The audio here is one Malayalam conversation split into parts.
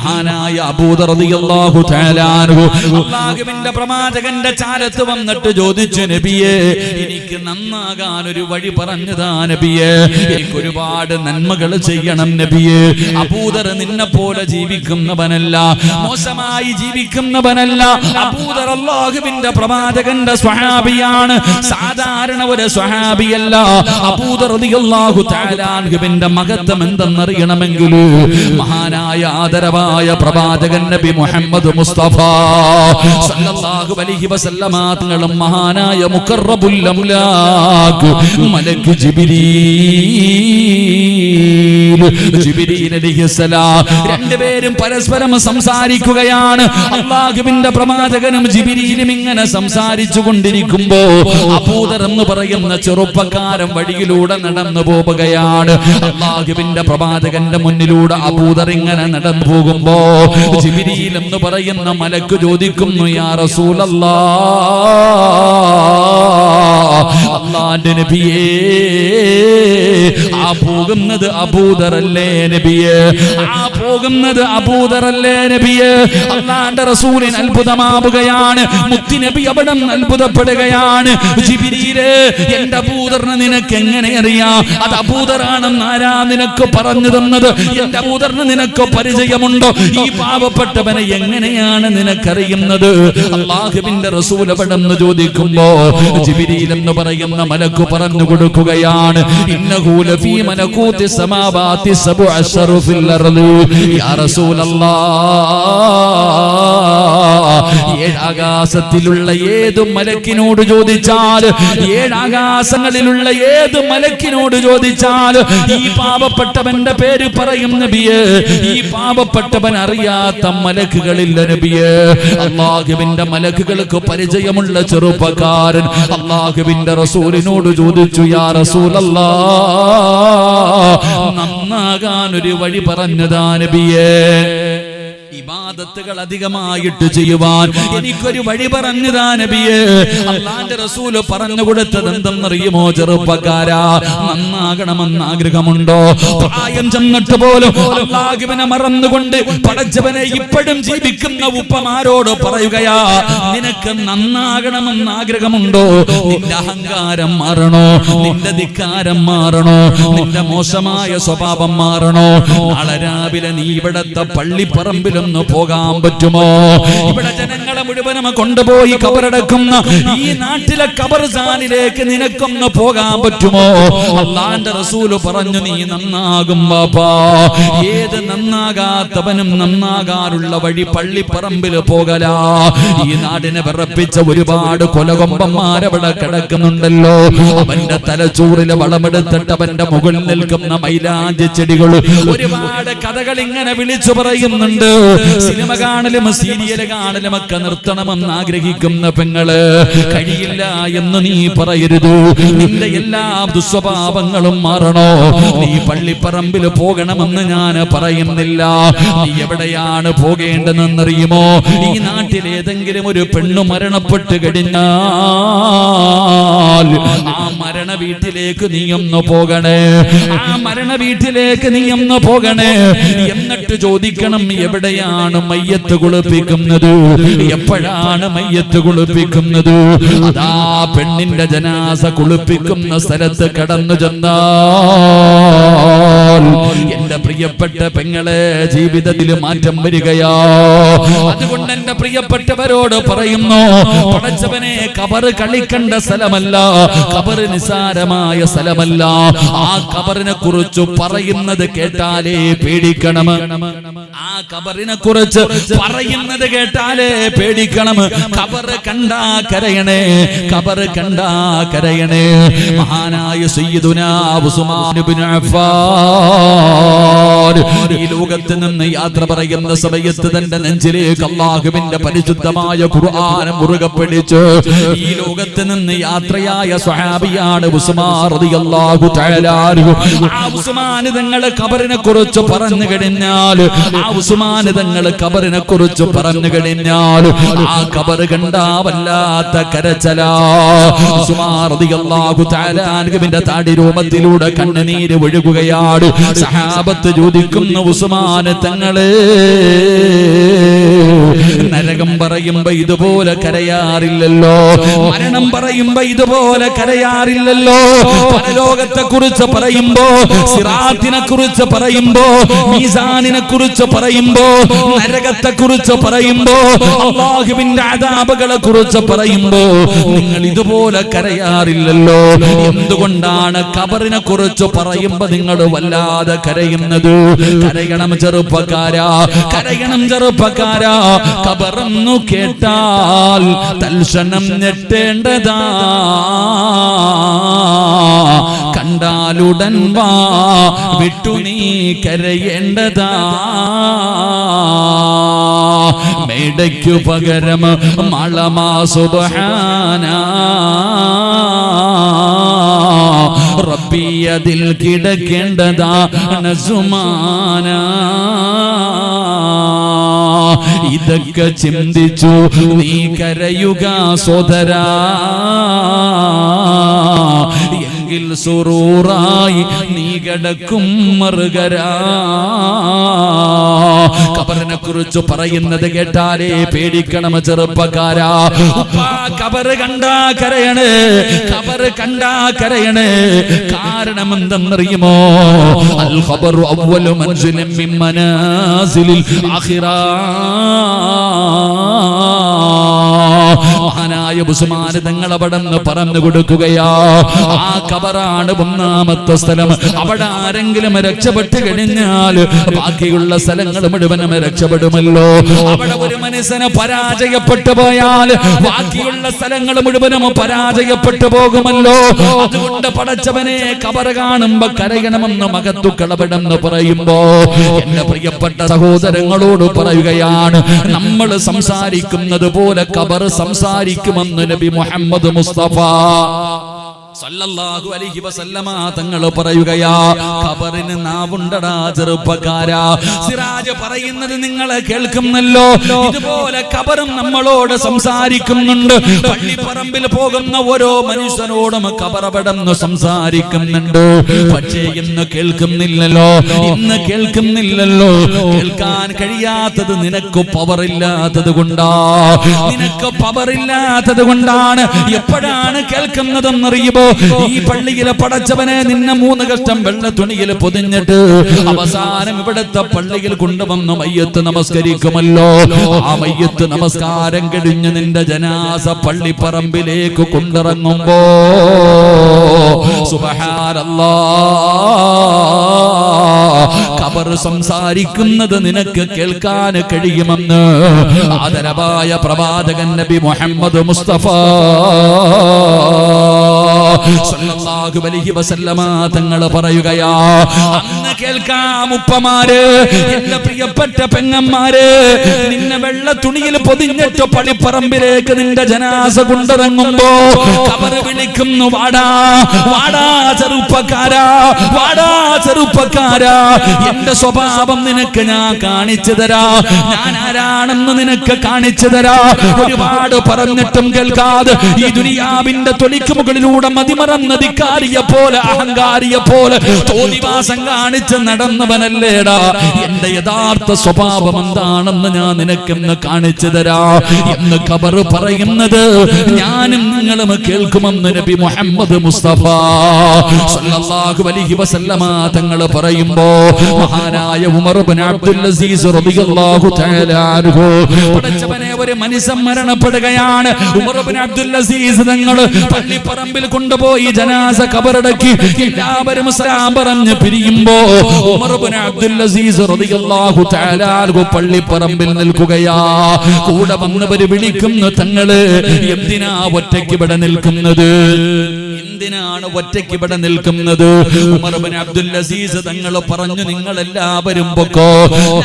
മഹാനായ അബൂദർ റളിയല്ലാഹു തആല അൻഹു അല്ലാഹുവിന്റെ പ്രവാചകന്റെ ചാരത്ത് വന്നിട്ട് ചോദിച്ചു, നബിയേ, എനിക്ക് നന്നാകാൻ ഒരു വഴി പറഞ്ഞതാ നബിയേ, എനിക്ക് ഒരുപാട് നന്മകൾ ചെയ്യണം നബിയേ. അബൂദർ നിന്നെ പോലെ ജീവിക്കുന്നവനല്ല, മോശമായി ജീവിക്കുന്നവനല്ല. അബൂദർ അല്ലാഹുവിന്റെ പ്രവാചകന്റെ സ്വഹാബിയാണ്, സാധാരണ ഒരു സ്വഹാബിയല്ല. അബൂദർ റളിയല്ലാഹു തആല അൻഹുവിന്റെ മഹത്വം എന്തെന്നറിയണമെങ്കിൽ മഹാനായ ആദരവായ പ്രവാചകൻ നബി മുഹമ്മദ് മുസ്തഫ സല്ലല്ലാഹു അലൈഹി വസല്ലമ തങ്ങളും മഹാനായ മുഖറബുൽ അംലാഖ് മലക്ക് ജിബ്രീൽ അലൈഹിസ്സലാം രണ്ടുപേരും പരസ്പരം സംസാരിക്കുകയാണ്. അല്ലാഹുവിന്റെ പ്രവാചകനും ജിബ്രീലും ഇങ്ങനെ സംസാരിച്ചു കൊണ്ടിരിക്കുമ്പോ അബൂദർ എന്ന് പറയുന്ന ചെറുപ്പക്കാരൻ വഴിയിലൂടെ നടന്നു പോവുകയാണ്. അല്ലാഹുവിന്റെ പ്രവാചകന്റെ മുന്നിലൂടെ അബൂദർ ഇങ്ങനെ നടന്നു പോകുമ്പോ ജിബ്രീൽ എന്ന് പറയുന്ന മലക്ക് ചോദിക്കുന്നു, യാ റസൂലല്ലാഹ്, അല്ലാഹുവിന്റെ നബിയേ, ആ പോകുന്നത് അബൂദർ അല്ലേ നബിയേ? ആ പോകുന്നത് അബൂദർ അല്ലേ നബിയേ? അല്ലാഹുവിന്റെ റസൂലിന് അത്ഭുതമാവുകയാണ്. മുത്തി നബി അവിടെ അത്ഭുതപ്പെടുകയാണ്. ജിബ്രീലേ, എന്റെ അബൂദറിനെ നിനക്ക് എങ്ങനെ അറിയാം? അത് അബൂദറാണെന്ന് ആരാ നിനക്ക് പറഞ്ഞു തന്നത്? എന്റെ അബൂദറിന് നിനക്ക് പരിചയമുണ്ടോ? ഈ പാവപ്പെട്ടവനെ എങ്ങനെയാണ് നിനക്കറിയുന്നത്? അല്ലാഹുവിന്റെ റസൂൽ അവിടെ ചോദിക്കുമ്പോ ജിബ്രീൽ എന്ന് പറയുന്ന മലക്ക് പറഞ്ഞു കൊടുക്കുകയാണ്, ഇന്നഹു ലഫീ മലകൂതി സമാവാതി സബഉ അശ്റു ഫിൽ അർളി യാ റസൂലല്ലാഹ്. ഏഴാകാശത്തിലുള്ള ഏത് മലക്കിനോട് ചോദിച്ചാൽ, ഏഴാകാശങ്ങളിലുള്ള ഏത് മലക്കിനോട് ചോദിച്ചാൽ ഈ പാവപ്പെട്ടവന്റെ പേര് പറയും നബിയേ. ഈ പാവപ്പെട്ടവൻ അറിയാത്ത മലക്കുകളില്ല നബിയേ. അല്ലാഹുവിന്റെ മലക്കുകൾക്ക് പരിചയമുള്ള ചെറുപ്പക്കാരൻ അല്ലാഹുവിന്റെ റസൂലിനോട് ചോദിച്ചു, യാ റസൂലല്ലാഹ്, നന്നാകാൻ ഒരു വഴി പറഞ്ഞതാ നബിയേ. ഇബാദത്തുകൾ അധികമായിട്ട് ചെയ്യുവാൻ എനിക്കൊരു വഴി പറഞ്ഞതാ നബിയേ. അല്ലാഹുവിന്റെ റസൂല് പറഞ്ഞു കൊടുത്തത് എന്തെന്നറിയുമോ ചെറുപ്പക്കാരാ? നന്നാകണമെന്ന് ആഗ്രഹമുണ്ടോ? പ്രായം ചെന്നിട്ട് പോലും അല്ലാഹുവിനെ മറന്നുകൊണ്ട് പടച്ചവനെ ഇപ്പോഴും ജീവിക്കുന്ന ഉപ്പമാരോട് പറയുകയാ, നിനക്ക് നന്നാകണമെന്ന് ആഗ്രഹമുണ്ടോ? നിന്റെ അഹങ്കാരം മാറണോ? നിന്റെ ധിക്കാരം മാറണോ? നിന്റെ മോശമായ സ്വഭാവം മാറണോ? നാളെ രാവിലെ നീ ഇവിടത്തെ പള്ളിപ്പറമ്പിലും പോകാൻ പറ്റുമോ? ഇവിടെ ജനങ്ങളെ മുഴുവനും കൊണ്ടുപോയി കബറടക്കുന്ന ഈ നാട്ടിലെ ഖബർസ്ഥാനിലേക്ക് നിനക്കൊന്ന് പോകാൻ പറ്റുമോ? അല്ലാഹുവിന്റെ റസൂല് പറഞ്ഞു, നീ നന്നാകും ബാപ്പാ. ഏത് നന്നാകാത്തവനും നന്നാകാനുള്ള വഴി പള്ളിപ്പറമ്പിൽ പോകലാ. ഈ നാടിനെ വിറപ്പിച്ച ഒരുപാട് കൊലകൊമ്പന്മാരവിടെ കിടക്കുന്നുണ്ടല്ലോ. അവന്റെ തലച്ചോറിലെ വളമെടുത്തിട്ട് അവന്റെ മുകളിൽ നിൽക്കുന്ന മൈലാഞ്ചി ചെടികൾ ഒരുപാട് കഥകൾ ഇങ്ങനെ വിളിച്ചു പറയുന്നുണ്ട്. സിനിമ കാണലും സീരിയൽ കാണലും ഒക്കെ നിർത്തണമെന്ന് ആഗ്രഹിക്കുന്ന പെങ്ങള്, കഴിയില്ല എന്ന് നീ പറയരുത്. നിന്റെ എല്ലാ ദുസ്വഭാവങ്ങളും മാറണോ? നീ പള്ളിപ്പറമ്പിൽ പോകണമെന്ന് ഞാൻ പറയുന്നില്ല. നീ എവിടെയാണ് പോകേണ്ടതെന്നറിയുമോ? ഈ നാട്ടിൽ ഏതെങ്കിലും ഒരു പെണ്ണു മരണപ്പെട്ട് കഴിഞ്ഞാൽ ആ മരണ വീട്ടിലേക്ക് നീ ഒന്ന് പോകണേ. ആ മരണ വീട്ടിലേക്ക് നീ ഒന്ന് പോകണേ. എന്നിട്ട് ചോദിക്കണം, എവിടെയാണ് മയ്യത്ത് കുളിപ്പിക്കുന്നത്? എപ്പോഴാണ് മയ്യത്ത് കുളിപ്പിക്കുന്നത്? അതാ പെണ്ണിന്റെ ജനാസ കുളിപ്പിക്കുന്ന സ്ഥലത്ത് കടന്നു ചെന്നാൽ എന്റെ പ്രിയപ്പെട്ട പെങ്ങളെ ജീവിതത്തിൽ മാറ്റം വരികയാ. അതുകൊണ്ട് എന്റെ പ്രിയപ്പെട്ടവരോട് പറയുന്നു, പടച്ചവനെ, ഖബർ കളിക്കേണ്ട സ്ഥലമല്ല, ഖബർ നിസാരമായ സ്ഥലമല്ല. ആ ഖബറിനെ കുറിച്ച് പറയുന്നത് കേട്ടാലേ പേടിക്കണം. ആ ഖബറിനെ കുറിച്ച് പറയുന്നത് കേട്ടാലേ പേടിക്കണം. ഖബർ കണ്ടാ കരയണേ, ഖബർ കണ്ടാ കരയണേ. മഹാനായ സയ്യിദുനാ ഉസ്മാൻ ഇബ്നു അഫ്ഫാൻ ഈ ലോകത്ത് നിന്ന് യാത്ര പറയുന്ന സമയത്ത് തന്റെ നെഞ്ചിലേക്ക് അല്ലാഹുവിന്റെ പരിശുദ്ധമായ ഖുർആൻ മുറുകെ പിടിച്ച് ഈ ലോകത്ത് നിന്ന് യാത്രയായ സ്വഹാബിയാണ് ഉസ്മാൻ റളിയല്ലാഹു തആല അൻഹു. ആ ഉസ്മാൻ തങ്ങൾ ഖബറിനെ കുറിച്ച് പറഞ്ഞു കഴിഞ്ഞാൽ, ആ ഉസ്മാൻ തങ്ങൾ ഖബറിനെ കുറിച്ച് പറഞ്ഞു കഴിഞ്ഞാൽ ആ ഖബർ കണ്ടാ വല്ലാത്ത കരച്ചലാ. ഉസ്മാൻ റളിയല്ലാഹു തആല അൻഹുവിന്റെ താടി രൂപത്തിലൂടെ കണ്ണുനീര് ഒഴുകുകയാണ്. സഹാബത്ത് ചോദിക്കുന്നു, ഉസ്മാൻ തങ്ങളെ ഇതുപോലെ കരയാറില്ലല്ലോ. മരണം പറയുമ്പോ ഇതുപോലെ കരയാറില്ലല്ലോ. പരലോകത്തെ കുറിച്ച് പറയുമ്പോ, സിറാത്തിനെ കുറിച്ച് പറയുമ്പോ, മീസാനിനെ കുറിച്ച് പറയുമ്പോ, നരകത്തെ കുറിച്ച് പറയുമ്പോ, അല്ലാഹുവിന്റെ അദാബുകളെ കുറിച്ച് പറയുമ്പോ നിങ്ങൾ ഇതുപോലെ കരയാറില്ലല്ലോ. എന്തുകൊണ്ടാണ് ഖബറിനെ കുറിച്ച് പറയുമ്പോ നിങ്ങൾ വല്ലാതെ കരയുന്നത്? കരയണം ചെറുപ്പക്കാരാ, കരയണം ചെറുപ്പക്കാരാ. ഖബറെന്നു കേട്ടാൽ തൽക്ഷണം ഞെട്ടേണ്ടതാ, കണ്ടാലുടൻ വാ വിട്ടു നീ കരയേണ്ടതാ. മേടയ്ക്കു പകരം മളമാ സുബ്ഹാനാ, റബ്ബി അതിൽ കിടക്കേണ്ടതാണ് സുമാനാ. ഇതൊക്കെ ചിന്തിച്ചു നീ കരയുക സോദരാ, എങ്കിൽ സുറൂറായി നീ കിടക്കും മറുകരാ. ഖബറിനെ കുറിച്ച് പറയുന്നത് കേട്ടാലേ പേടിക്കണം ചെറുപ്പക്കാരാ. ഖബറ് കണ്ടാ കരയണേ, ഖബറ് കണ്ടാ കരയണേ. കാരണം എന്തെന്നറിയുമോ? അൽ ഖബറു അവ്വലു മൻസിലിൻ മിൻ മനാസിലിൽ ആഖിറ. മഹാനായ ഉസ്മാൻ തങ്ങൾ അവിടെ നിന്ന് പറഞ്ഞു കൊടുക്കുകയാ, ആ ഖബറാണ് ഒന്നാമത്തെ സ്ഥലം. അവിടെ ആരെങ്കിലും രക്ഷപ്പെട്ടു കഴിഞ്ഞാൽ ബാക്കിയുള്ള സ്ഥലങ്ങൾ മുഴുവനും രക്ഷപ്പെടുമല്ലോ. അവിടെ ഒരു മനുഷ്യന് പരാജയപ്പെട്ടു പോയാൽ ബാക്കിയുള്ള സ്ഥലങ്ങൾ മുഴുവനും പരാജയപ്പെട്ടു പോകുമല്ലോ. അതുകൊണ്ട് പടച്ചവനെ ഖബർ കാണുമ്പോ കരയണമെന്ന് മകത്തുക്കളപെടെന്ന് പറയുമ്പോ എന്റെ പ്രിയപ്പെട്ട സഹോദരങ്ങളോട് പറയുകയാണ്, നമ്മൾ സംസാരിക്കുന്നത് പോലെ ഖബർ സംസാരിക്കുമെന്ന് നബി മുഹമ്മദ് മുസ്തഫ സല്ലല്ലാഹു അലൈഹി വസല്ലമ തങ്ങൾ പറയുകയാ. ഖബറിന് നാവുണ്ടടാ ചെറുപ്പക്കാരാ. സിറാജ് പറയുന്നത് നിങ്ങൾ കേൾക്കുന്നല്ലോ. ഇതുപോലെ ഖബറും നമ്മളോട് സംസാരിക്കുന്നുണ്ട്. പള്ളിപ്പറമ്പിൽ പോകുന്ന ഓരോ മനുഷ്യനോടും ഖബറവിടെന്ന് സംസാരിക്കുന്നുണ്ട്. പക്ഷേ ഇന്ന് കേൾക്കുന്നില്ലല്ലോ, ഇന്ന് കേൾക്കുന്നില്ലല്ലോ. കേൾക്കാൻ കഴിയാത്തത് നിനക്ക് പവറില്ലാത്തത് കൊണ്ടാ, നിനക്ക് പവറില്ലാത്തത് കൊണ്ടാണ്. എപ്പോഴാണ് കേൾക്കുന്നതെന്നറിയുമോ? ഈ പള്ളിയിലെ പടച്ചവനെ നിന്നെ 3 കഷ്ടം വെള്ള തുണിയിൽ പൊതിഞ്ഞിട്ട് അവസാനം ഇവിടുത്തെ പള്ളിയിൽ കൊണ്ടുവന്ന് മയ്യത്ത് നമസ്കരിക്കുമല്ലോ. ആ മയ്യത്ത് നമസ്കാരം കഴിഞ്ഞ് നിന്റെ ജനാസ പള്ളിപ്പറമ്പിലേക്ക് കൊണ്ടിറങ്ങുമ്പോ സുബ്ഹാനല്ലാഹ്, ഖബർ സംസാരിക്കുന്നത് നിനക്ക് കേൾക്കാൻ കഴിയുമെന്ന് ആദരവായ പ്രവാചകൻ നബി മുഹമ്മദ് മുസ്തഫ സല്ലല്ലാഹു അലൈഹി വസല്ലമ തങ്ങൾ പറയുകയാ. അന്ന് കേൾക്കാം ഉപ്പമാര്, എന്റെ പ്രിയപ്പെട്ട പെങ്ങന്മാര്, നിന്നെ വെള്ള തുണിയിൽ പൊതിഞ്ഞിട്ട് പള്ളിപ്പറമ്പിലേക്ക് നിന്റെ ജനാസ കൊണ്ടിറങ്ങുമ്പോ ഖബർ വിളിക്കുന്നു, വാടാ വാടാ ചെറുപ്പക്കാരാ, വാടാ ചെറുപ്പക്കാരാ. എന്റെ സ്വഭാവം നിനക്ക് ഞാൻ കാണിച്ചു തരാ, ഞാൻ ആരാണെന്ന് നിനക്ക് കാണിച്ചു തരാ. ഒരുപാട് പറഞ്ഞിട്ടും കേൾക്കാതെ ഈ ദുനിയാവിന്റെ തൊലിക്ക് മുകളിലൂടെ മതിമറന്ന ധിക്കാരിയെ പോലെ, അഹങ്കാരിയെ പോലെ തോന്നിവാസം കാണിച്ച് നടന്നവനല്ലേടാ. എന്റെ യഥാർത്ഥ സ്വഭാവം എന്താണെന്ന് ഞാൻ നിനക്കെന്ന് കാണിച്ചു തരാ എന്ന് ഖബർ പറയുന്നത് ഞാനും നിങ്ങളും കേൾക്കുമെന്ന് നബി മുഹമ്മദ് മുസ്തഫ സല്ലല്ലാഹു അലൈഹി വസല്ലമ തങ്ങൾ പറയുമ്പോ മഹാനായ ഉമർ ഇബ്നു അബ്ദുൽ അസീസ് റളിയല്ലാഹു തആല അൻഹു, പടച്ചവനെ ഒരു മനുഷ്യൻ മരണപ്പെടുകയാണ്. ഉമർ ഇബ്നു അബ്ദുൽ അസീസ് തങ്ങൾ പള്ളിപ്പറമ്പിൽ കൊണ്ടുപോയി ജനാസ ഖബറടക്കി എല്ലാവരും സലാം പറഞ്ഞ് പിരിയുമ്പോ ഉമർ ഇബ്നു അബ്ദുൽ അസീസ് റളിയല്ലാഹു തആല അൻഹു പള്ളിപ്പറമ്പിൽ നിൽക്കുകയാ. കൂടെ വന്നവര് വിളിക്കുന്നു, തങ്ങള് എന്തിനാ ഒറ്റയ്ക്ക് ഇവിടെ നിൽക്കുന്നത്? എന്തിനാണ് ഒറ്റയ്ക്ക് ഇവിടെ നിൽക്കുന്നത്? ഉമർ ഇബ്നു അബ്ദുൽ അസീസ് തങ്ങൾ പറഞ്ഞു, നിങ്ങൾ എല്ലാവരും പൊക്കോ,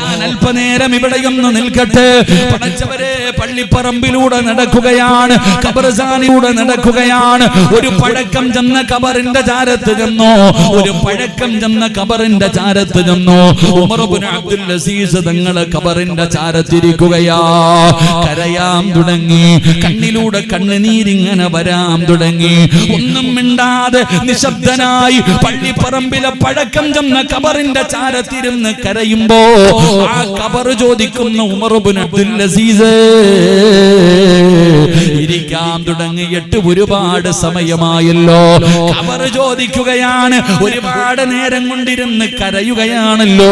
ഞാൻ അല്പനേരം ഇവിടെയൊന്ന് നിൽക്കട്ടെ. പടച്ചവരെ, പള്ളിപ്പറമ്പിലൂടെ നടക്കുകയാണ്, ഖബർസ്ഥാനിലൂടെ നടക്കുകയാണ്. ഒരു പഴക്കം ചെന്ന ഖബറിന്റെ ചാരത്ത് ചെന്നു, ഒരു പഴക്കം ചെന്ന ഖബറിന്റെ ചാരത്ത് ചെന്നു. ഉമർ ഇബ്നു അബ്ദുൽ അസീസ് തങ്ങൾ ഖബറിന്റെ ചാരത്തിരിക്കുകയാ. കരയാൻ തുടങ്ങി, കണ്ണിലൂടെ കണ്ണുനീരിങ്ങനെ വരാൻ തുടങ്ങി. ഒന്നും മിണ്ടാതെ നിശബ്ദനായി പള്ളിപ്പറമ്പിലെ പഴക്കം ചെന്ന ഖബറിന്റെ ചാരത്തിരുന്ന് കരയുമ്പോ ആ ഖബർ ചോദിക്കുന്ന ഉമർ ഇബ്നു അബ്ദുൽ അസീസ് ഇരിക്കാൻ തുടങ്ങിയിട്ട് ഒരുപാട് സമയമായല്ലോ. ഖബർ ചോദിക്കുകയാണ്, ഒരുപാട് നേരം കൊണ്ടിരുന്ന് കരയുകയാണല്ലോ,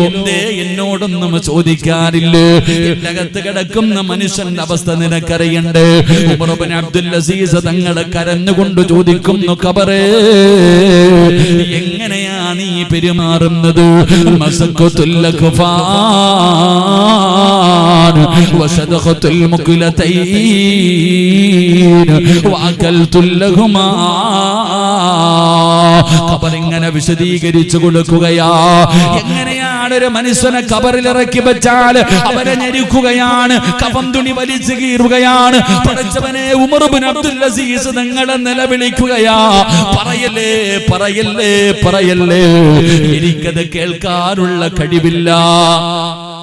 എന്തേ എന്നോടൊന്നും ചോദിക്കാറില്ലേ? എന്റെ അകത്ത് കിടക്കുന്ന മനുഷ്യന്റെ അവസ്ഥ നിനക്കറിയണ്ടേ? ഉമർ ഇബ്നു അബ്ദുൽ അസീസ് തങ്ങളെ കരഞ്ഞുകൊണ്ട് ചോദിക്കുന്നു, ഖബറേ എങ്ങനെയാണ് ഈ പെരുമാറുന്നത്? മസഖത്തുൽ അഖ്ഫാൻ വസദഖത്തുൽ മുഖ്ലതൈൻ വഅകൽതുൽ ലഹുമാ. ഖബർ ഇങ്ങനെ വിശദീകരിച്ചു കൊടുക്കുകയാ, എങ്ങനെയാണ് ഒരു മനുഷ്യനെ ഖബറിൽ ഇറക്കി വെച്ചാൽ അവരെ ഞെരുക്കുകയാണ്, കഫൻ തുണി വലിച്ചു കീറുകയാണ്. പടച്ചവനെ, ഉമർ ഇബ്നു അബ്ദുൽ അസീസ് തങ്ങളെ നിലവിളിക്കുകയാ, പറയല്ലേ പറയല്ലേ പറയല്ലേ, എനിക്കത് കേൾക്കാനുള്ള കഴിവില്ല.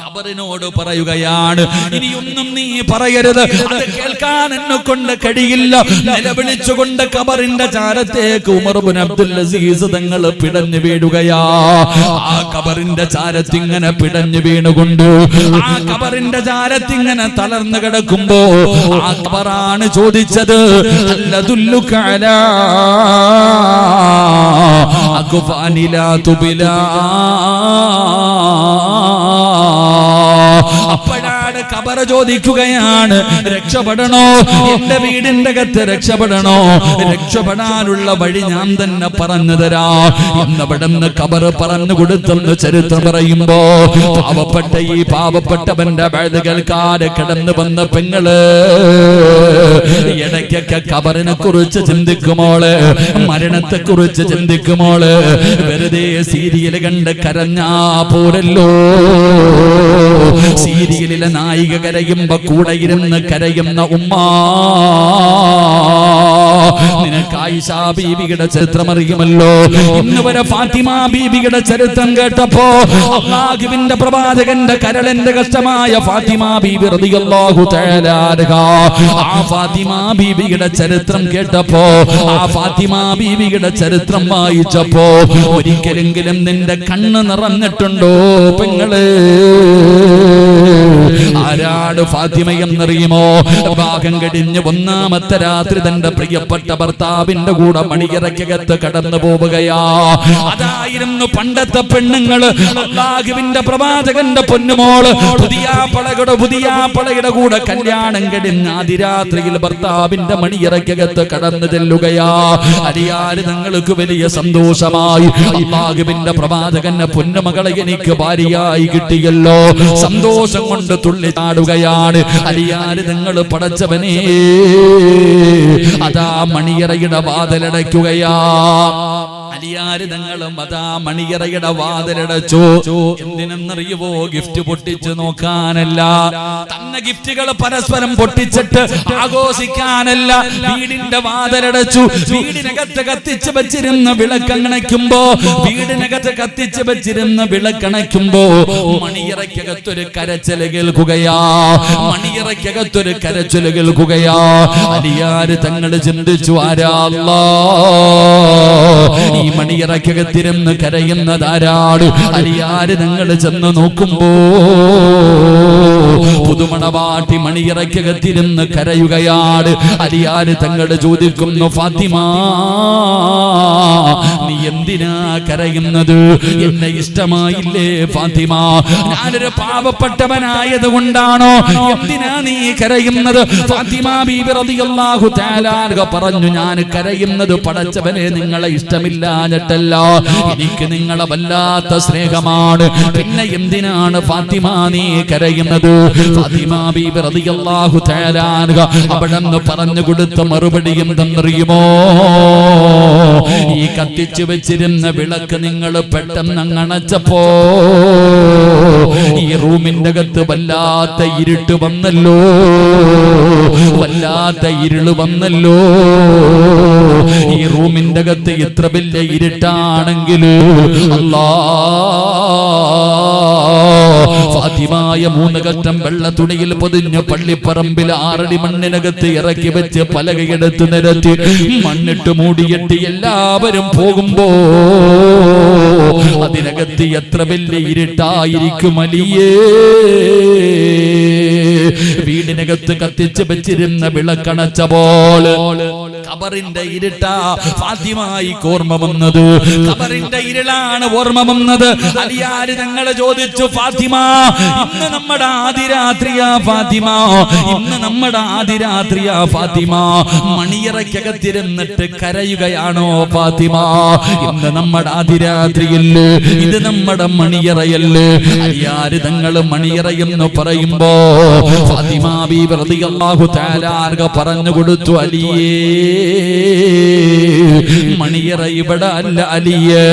ഖബറിനോട് പറയുകയാണ്, ഇനിയൊന്നും നീ പറയരുത്, അത് കേൾക്കാൻ എന്നെ കൊണ്ട് കഴിയില്ല. നിലവിളിച്ചുകൊണ്ട് ഖബറിന്റെ ചാരത്തേക്ക് ഉമർ ഇബ്നു അബ്ദുൽ അസീസ് തങ്ങൾ പിടഞ്ഞു വീഴുകയാ. ആ ഖബറിന്റെ ചാരത്തിങ്ങനെ പിടഞ്ഞു വീണുകൊണ്ട് ആ ഖബറിന്റെ ചാരത്തിങ്ങനെ തളർന്നു കിടക്കുമ്പോ ആ ഖബറാണ് ചോദിച്ചത്, അല്ലദുല്ലുക അലാ അഖ്ഫാനി ലാ തുബിലാ. അപ്പോഴാണ് ഖബർ ചോദിക്കുകയാണ്, രക്ഷപ്പെടണോ? എന്റെ വീടിന്റെ അകത്ത് രക്ഷപ്പെടണോ? രക്ഷപ്പെടാനുള്ള വഴി ഞാൻ തന്നെ പറഞ്ഞു തരാ എന്നവിടുന്ന് ഖബർ പറഞ്ഞു കൊടുത്തെന്ന് ചരിത്രം പറയുമ്പോ ഈ പാവപ്പെട്ടവന്റെ വഴുത് കേൾക്കാതെ കിടന്നു വന്ന പെങ്ങള് ഇടയ്ക്കൊക്കെ ഖബറിനെ കുറിച്ച് ചിന്തിക്കുമോള്, മരണത്തെ കുറിച്ച് ചിന്തിക്കുമോള്. വെറുതെ സീരിയൽ കണ്ട് കരഞ്ഞാ പോരല്ലോ. സീരിയലിലെ നായിക കരയുമ്പോ കൂടെ ഇരുന്ന് കരയുന്ന ഉമ്മ. നിനക്ക് ആയിഷ ബീവിയുടെ ചരിത്രം അറിയുമല്ലോ. ഇന്ന് വരെ ഫാത്തിമ ബീവിയുടെ ചരിത്രം കേട്ടപ്പോ അല്ലാഹുവിന്റെ പ്രവാചകന്റെ കരളിന്റെ കഷ്ടമായ ഫാത്തിമ ബീവി റളിയല്ലാഹു തആല അൻഹ, ആ ഫാത്തിമ ബീവിയുടെ ചരിത്രം കേട്ടപ്പോ, ആ ഫാത്തിമ ബീവിയുടെ ചരിത്രം വായിച്ചപ്പോ ഒരിക്കലെങ്കിലും നിന്റെ കണ്ണ് നിറഞ്ഞിട്ടുണ്ടോ പെങ്ങളെ? ആരാട് ഫാത്തിമ എന്നറിയുമോ? ഭാഗം കഴിഞ്ഞ് ഒന്നാമത്തെ രാത്രി തന്റെ പ്രിയപ്പെട്ട ഭർത്താവിന്റെ കൂടെ മണിയറയ്ക്കകത്ത് കടന്നു പോവുകയാ. അതായിരുന്നു പണ്ടത്തെ പെണ്ണുങ്ങള്. അല്ലാഹുവിന്റെ പ്രവാചകന്റെ പൊന്നുമോള് പുതിയാപ്പളയുടെ കൂടെ കല്യാണം കഴിഞ്ഞ് അതിരാത്രിയിൽ ഭർത്താവിന്റെ മണിയറയ്ക്കകത്ത് കടന്നു ചെല്ലുകയാ. അരിയാര് നിങ്ങൾക്ക് വലിയ സന്തോഷമായി, അല്ലാഹുവിന്റെ പ്രവാചകന്റെ പൊന്നുമകളെ എനിക്ക് ഭാര്യയായി കിട്ടിയല്ലോ. സന്തോഷം കൊണ്ട് തുള്ളിച്ചാടുകയാണ്. അലിയാര് നിങ്ങൾ പടച്ചവനെ, അതാ മണിയറയുടെ വാതിലടയ്ക്കുകയാ. അലിയാര് തങ്ങളും അതാ മണിയറയുടെ വാതിലടച്ചു. എന്തിനെന്നറിയുവോ? ഗിഫ്റ്റ് പൊട്ടിച്ചു നോക്കാനല്ല, തന്ന ഗിഫ്റ്റുകൾ പരസ്പരം പൊട്ടിച്ചിട്ട് ആഘോഷിക്കാനല്ല. വീടിന്റെ വാതിലടച്ചു. വീടിനകത്ത് കത്തിച്ച് വെച്ചിരുന്ന വിളക്കണയ്ക്കുമ്പോ മണിയറയ്ക്കകത്തൊരു കരച്ചില് കേൾക്കുകയാ. മണിയറയ്ക്കകത്തൊരു കരച്ചില് കേൾക്കുകയാ. അലിയാര് തങ്ങൾ ചിന്തിച്ചു, ആരാ അല്ലാഹ്, ഈ മണിയറയ്ക്കകത്തിരുന്ന് കരയുന്നതാരാട്? അലിയാര് നിങ്ങൾ ചെന്ന് നോക്കുമ്പോ പുതുമണവാട്ടി മണിയറയ്ക്കകത്തിരുന്ന് കരയുകയാണ്. അലിയാര് തങ്ങൾ ചോദിക്കുന്നു, ഫാത്തിമ നീ എന്തിനാ കരയുന്നത്? എന്നെ ഇഷ്ടമായില്ലേ ഫാത്തിമ? ഞാനൊരു പാവപ്പെട്ടവനായത് കൊണ്ടാണോ? എന്തിനാ നീ കരയുന്നത്? ഫാത്തിമ ബീബി റളിയല്ലാഹു തആല അൻഹ പറഞ്ഞു, ഞാൻ കരയുന്നത് പടച്ചവനെ നിങ്ങളെ ഇഷ്ടമില്ലാഞ്ഞിട്ടല്ല, എനിക്ക് നിങ്ങളെ വല്ലാത്ത സ്നേഹമാണ്. പിന്നെ എന്തിനാണ് ഫാത്തിമ നീ കരയുന്നത്? ഫാത്തിമ ബീബി റളിയല്ലാഹു തആല അൻഹ അവിടെന്ന് പറഞ്ഞു കൊടുത്ത മറുപടി എന്തെന്നറിയുമോ? ഈ കത്തിച്ചു വെച്ചിരുന്ന വിളക്ക് നിങ്ങൾ പെട്ടെന്ന് അണച്ചപ്പോ ഈ റൂമിന്റെ അകത്ത് വല്ലാത്ത ഇരുട്ട് വന്നല്ലോ, വല്ലാത്ത ഇരുള് വന്നല്ലോ. ഈ റൂമിന്റെ അകത്ത് ഇത്ര വലിയ ഇരുട്ടാണെങ്കിൽ അല്ലാ, ഫാത്തിമായ 3 കറ്റം വെള്ള തുണിയിൽ പൊതിഞ്ഞ് പള്ളിപ്പറമ്പിൽ 6 അടി മണ്ണിനകത്ത് ഇറക്കി വെച്ച് പലകയെടുത്ത് നിരത്തി മണ്ണിട്ട് മൂടിയിട്ട് എല്ലാവരും പോകുമ്പോ അതിനകത്ത് എത്ര വലിയ ഇരുട്ടായിരിക്കും അലിയേ. വീടിനകത്ത് കത്തിച്ച് വെച്ചിരുന്ന വിളക്കണച്ചപ്പോൾ ഖബറിന്റെ ഇരുട്ടാ ഫാത്തിമായിക്ക് ഓർമ്മ വന്നത്. ഖബറിന്റെ ഇരുളാണ് ഓർമ്മ വന്നത്. അലിയാര് തങ്ങളെ ചോദിച്ചു, ഫാത്തിമ ഇന്ന് നമ്മുടെ ആദിരാത്രിയാ ഫാത്തിമ, ഇന്ന് നമ്മുടെ ആദിരാത്രിയാ ഫാത്തിമ, മണിയറയ്ക്കകത്തിരുന്നിട്ട് കരയുകയാണോ ഫാത്തിമ? ഇന്ന് നമ്മുടെ ആദിരാത്രിയല്ലേ, ഇത് നമ്മുടെ മണിയറയല്ലേ? അലിയാര് തങ്ങള് മണിയറയെന്ന് പറയുമ്പോ ഫാത്തിമ ബീബി റളിയല്ലാഹു തആല അൻഹ പറഞ്ഞു കൊടുത്തു, അലിയേ മണിയറ ഇവിടെ അല്ല അലിയേ,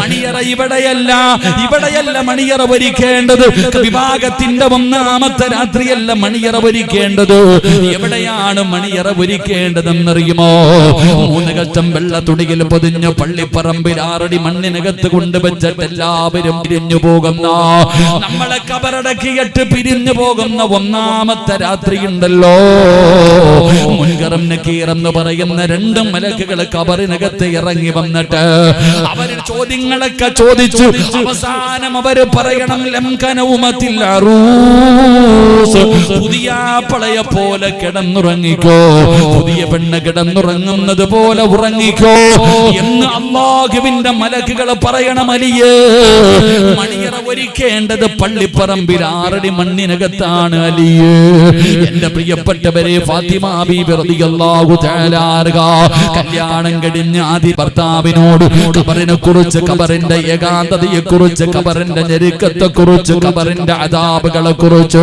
മണിയറ ഇവിടെയല്ല, ഇവിടെയല്ല മണിയറ ഒരുക്കേണ്ടത്. വിഭാഗത്തിന്റെ 1-ാമത്തെ രാത്രിയല്ല മണിയറ ഒരുക്കേണ്ടത്. എവിടെയാണ് മണിയറ ഒരുക്കേണ്ടതെന്നറിയുമോ? 3 കച്ചം വെള്ള തുണിയിൽ പൊതിഞ്ഞ് പള്ളിപ്പറമ്പിൽ 6 അടി മണ്ണിനകത്ത് കൊണ്ടുവച്ചിട്ട് എല്ലാവരും പിരിഞ്ഞു പോകുന്ന, നമ്മളെ കബറടക്കിയിട്ട് പിരിഞ്ഞു പോകുന്ന 1-ാമത്തെ രാത്രിയുണ്ടല്ലോ, മുൻകറും നക്കീറെന്ന് പറയുന്ന 2 മലക്കുകൾ കബറിനകത്ത് ഇറങ്ങി വന്നിട്ട് അവര് ചോദ്യങ്ങളൊക്കെ ചോദിച്ചു. അവസാനം അവര് പറയണം, ലംകനൗമത്തിൽ അറൂസ്, പുതിയ പളയ പോലെ കിടന്നുറങ്ങിക്കോ, പുതിയ പെണ്ണ് കിടന്നുറങ്ങുന്നത് പോലെ ഉറങ്ങിക്കോ എന്ന് അല്ലാഹുവിന്റെ മലക്കുകൾ പറയണം. അലിയേ മണിയറ ഒരുക്കേണ്ടത് പള്ളിപ്പറമ്പിൽ 6 അടി മണ്ണിനകത്താണ് അലിയേ. എന്റെ പ്രിയപ്പെട്ടവരെ, ഫാത്തിമ ബീബി റളിയല്ലാഹു തആല അൻഹ കല്യാണം കഴിഞ്ഞ് ആദ്യ ഭർത്താവിനോട് ഖബറിനെ കുറിച്ച്, ഖബറിന്റെ ഏകാന്തതയെ കുറിച്ച്, ഖബറിന്റെ ഞെരുക്കത്തെ കുറിച്ച്, ഖബറിന്റെ അദാബുകളെ കുറിച്ച്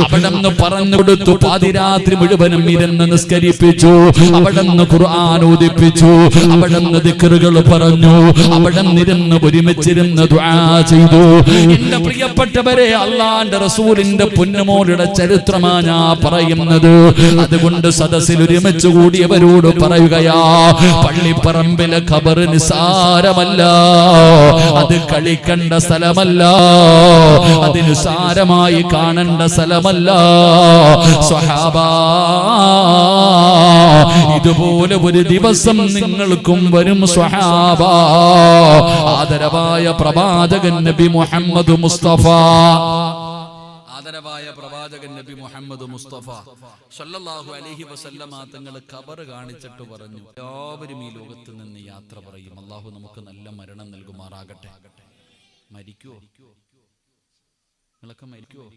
അവിടെന്ന് പറഞ്ഞു കൊടുത്തു. പാതിരാത്രി മുഴുവനും ഇരുന്ന് നിസ്കരിപ്പിച്ചു, അവിടെന്ന് ഖുർആൻ ഓതിപ്പിച്ചു, അവിടെന്ന് ദിക്റുകൾ പറഞ്ഞു, അവിടെന്നിരുന്ന് ഒരുമിച്ചിരുന്ന് ദുആ ചെയ്തു. എന്റെ പ്രിയപ്പെട്ടവരെ, അല്ലാഹുവിന്റെ റസൂലിന്റെ പൊന്നുമോളുടെ ചരിത്രമാണ് ഞാൻ പറയുന്നത്. അതുകൊണ്ട് സദസ്സിൽ ഒരുമിച്ച് കൂടിയവരോട് പറയുകയാ, പള്ളിപ്പറമ്പിലെ ഖബർ നിസാരമല്ല, അത് കളിക്കണ്ട സ്ഥലമല്ല, അത് നിസാരമായി കാണേണ്ട സ്ഥലമല്ല. സ്വഹാബാ, ഇതുപോലെ ഒരു ദിവസം നിങ്ങൾക്കും വരും സ്വഹാബാ. ആദരവായ പ്രവാചകൻ നബി മുഹമ്മദ് മുസ്തഫ, ആദരവായ പ്രവാചകൻ നബി മുഹമ്മദ് മുസ്തഫ സല്ലല്ലാഹു അലൈഹി വസല്ലമ തങ്ങൾ ഖബർ കാണിച്ചിട്ട് പറഞ്ഞു, എല്ലാവരും ഈ ലോകത്ത് നിന്ന് യാത്ര പറയും, അല്ലാഹു നമുക്ക് നല്ല മരണം നൽകുമാറാകട്ടെ. മരിക്കുവോ? നിങ്ങളൊക്കെ മരിക്കുവോ?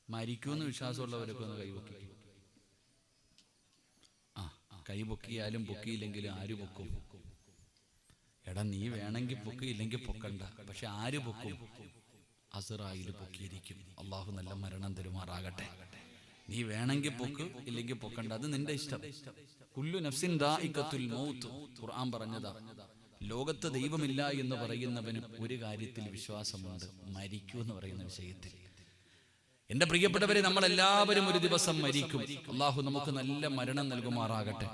മരിക്കുമെന്ന് വിശ്വാസമുള്ളവരൊക്കെ ഒന്ന് കൈപൊക്കി. കൈ പൊക്കിയാലും പൊക്കിയില്ലെങ്കിലും ആര് പൊക്കും? എടാ, നീ വേണമെങ്കിൽ പൊക്കിയില്ലെങ്കിൽ പൊക്കണ്ട, പക്ഷെ ആര് പൊക്കും? അസ്റായിൽ പൊക്കിയിരിക്കും. അല്ലാഹു നല്ല മരണം തരുമാറാകട്ടെ. നീ വേണമെങ്കിൽ പൊക്ക്, ഇല്ലെങ്കിൽ പൊക്കണ്ട, അത് നിന്റെ ഇഷ്ടം. കുല്ലു നഫ്സിൻ ദാഇഖത്തുൽ മൗത്ത്, ഖുർആൻ പറഞ്ഞതാ. ലോകത്ത് ദൈവമില്ല എന്ന് പറയുന്നവന് ഒരു കാര്യത്തിൽ വിശ്വാസമുണ്ട്, മരിക്കൂ എന്ന് പറയുന്ന വിഷയത്തിൽ. എന്റെ പ്രിയപ്പെട്ടവരെ, നമ്മളെല്ലാവരും ഒരു ദിവസം മരിക്കും. അല്ലാഹു നമുക്ക് നല്ല മരണം നൽകുമാറാകട്ടെ.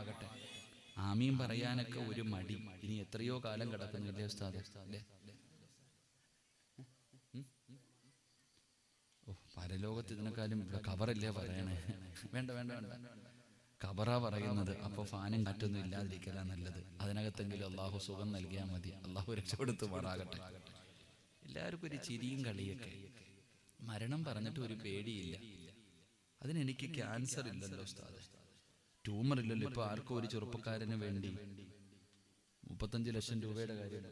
ആമീൻ പറയാനൊക്കെ ഒരു മടി. ഇനി എത്രയോ കാലം കിടക്കുന്നില്ലേ ഉസ്താദേ? പരലോകത്ത് ഇതിനെക്കാളും ഖബറല്ലേ പറയണേ? വേണ്ട വേണ്ട വേണ്ട, ഖബറാ പറയുന്നത്. അപ്പൊ ഫാനും കാറ്റൊന്നും ഇല്ലാതിരിക്കല നല്ലത്. അതിനകത്തെങ്കിലും അള്ളാഹു സുഖം നൽകിയാൽ മതി. അള്ളാഹു രക്ഷപ്പെടുത്തുമാറാകട്ടെ. എല്ലാവർക്കും ഒരു ചിരിയും കളിയൊക്കെ. മരണം പറഞ്ഞിട്ട് ഒരു പേടിയില്ല. അതിനെനിക്ക് ക്യാൻസർ ഇല്ലല്ലോ ഉസ്താദ്, ട്യൂമർ ഇല്ലല്ലോ. ഇപ്പൊ ആർക്കും ഒരു ചെറുപ്പക്കാരന് വേണ്ടി 35 ലക്ഷം രൂപയുടെ കാര്യം,